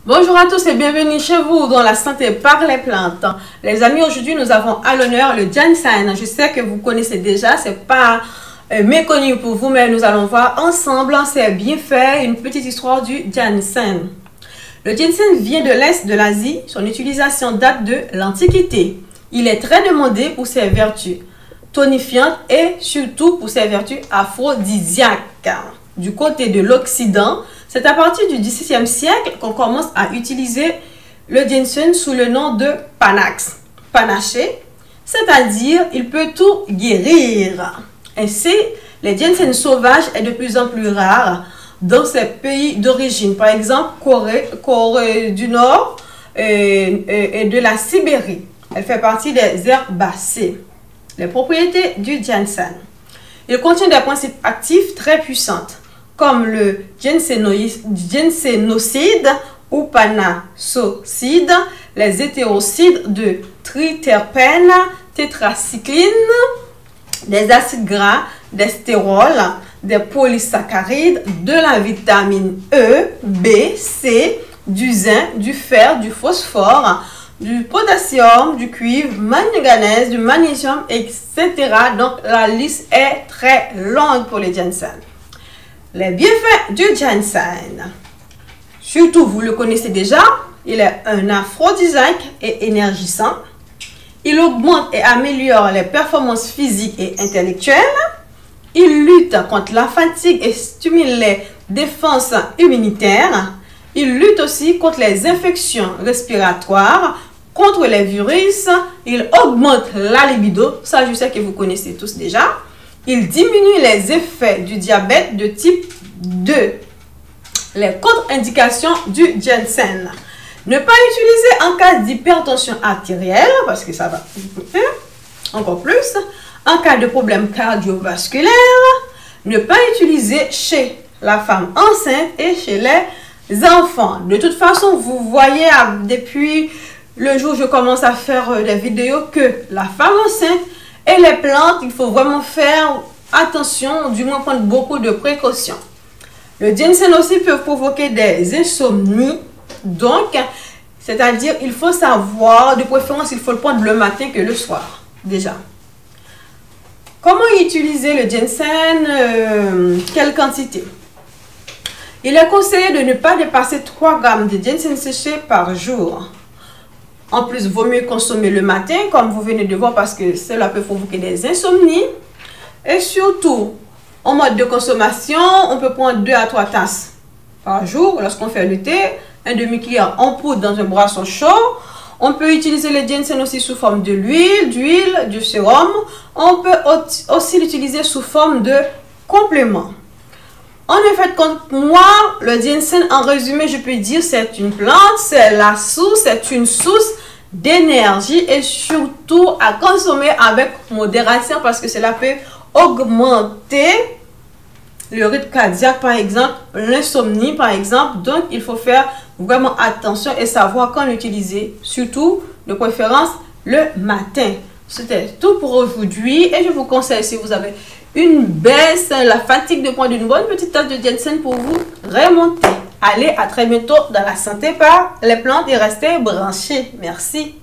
Bonjour à tous et bienvenue chez vous dans la santé par les plantes. Les amis, aujourd'hui nous avons à l'honneur le ginseng. Je sais que vous connaissez déjà, c'est pas méconnu pour vous, mais nous allons voir ensemble ses bienfaits, une petite histoire du ginseng. Le ginseng vient de l'Est de l'Asie, son utilisation date de l'Antiquité. Il est très demandé pour ses vertus tonifiantes et surtout pour ses vertus aphrodisiaques. Du côté de l'Occident, c'est à partir du XVIe siècle qu'on commence à utiliser le ginseng sous le nom de panax, panaché, c'est-à-dire il peut tout guérir. Ainsi, le ginseng sauvage est de plus en plus rare dans ces pays d'origine, par exemple Corée du Nord et de la Sibérie. Elle fait partie des herbacées. Les propriétés du ginseng. Il contient des principes actifs très puissants, comme le ginsénocide ou panacocide, les hétérocides de triterpènes, tétracycline, des acides gras, des stérols, des polysaccharides, de la vitamine E, B, C, du zinc, du fer, du phosphore, du potassium, du cuivre, manganèse, du magnésium, etc. Donc la liste est très longue pour les ginseng. Les bienfaits du ginseng. Surtout, vous le connaissez déjà, il est un aphrodisiaque et énergisant. Il augmente et améliore les performances physiques et intellectuelles. Il lutte contre la fatigue et stimule les défenses immunitaires. Il lutte aussi contre les infections respiratoires, contre les virus. Il augmente la libido, ça je sais que vous connaissez tous déjà. Il diminue les effets du diabète de type 2. Les contre-indications du ginseng. Ne pas utiliser en cas d'hypertension artérielle, parce que ça va encore plus. En cas de problème cardiovasculaire. Ne pas utiliser chez la femme enceinte et chez les enfants. De toute façon, vous voyez depuis le jour où je commence à faire des vidéos que la femme enceinte et les plantes, il faut vraiment faire attention, du moins prendre beaucoup de précautions. Le ginseng aussi peut provoquer des insomnies. Donc, c'est-à-dire, il faut savoir, de préférence, il faut le prendre le matin que le soir, déjà. Comment utiliser le ginseng? Quelle quantité? Il est conseillé de ne pas dépasser 3 grammes de ginseng séché par jour. En plus, il vaut mieux consommer le matin, comme vous venez de voir, parce que cela peut provoquer des insomnies. Et surtout, en mode de consommation, on peut prendre 2 à 3 tasses par jour lorsqu'on fait le thé, un demi-cuillère en poudre dans un boisson chaud. On peut utiliser le ginseng aussi sous forme de l'huile, du sérum. On peut aussi l'utiliser sous forme de complément. En effet, pour moi, le ginseng, en résumé, je peux dire, c'est une plante, c'est la source, c'est une source d'énergie et surtout à consommer avec modération parce que cela peut augmenter le rythme cardiaque, par exemple, l'insomnie, par exemple. Donc, il faut faire vraiment attention et savoir quand l'utiliser, surtout de préférence le matin. C'était tout pour aujourd'hui et je vous conseille, si vous avez une baisse, la fatigue, de prendre une bonne petite tasse de ginseng pour vous remonter. Allez, à très bientôt dans la santé par les plantes et restez branchés. Merci.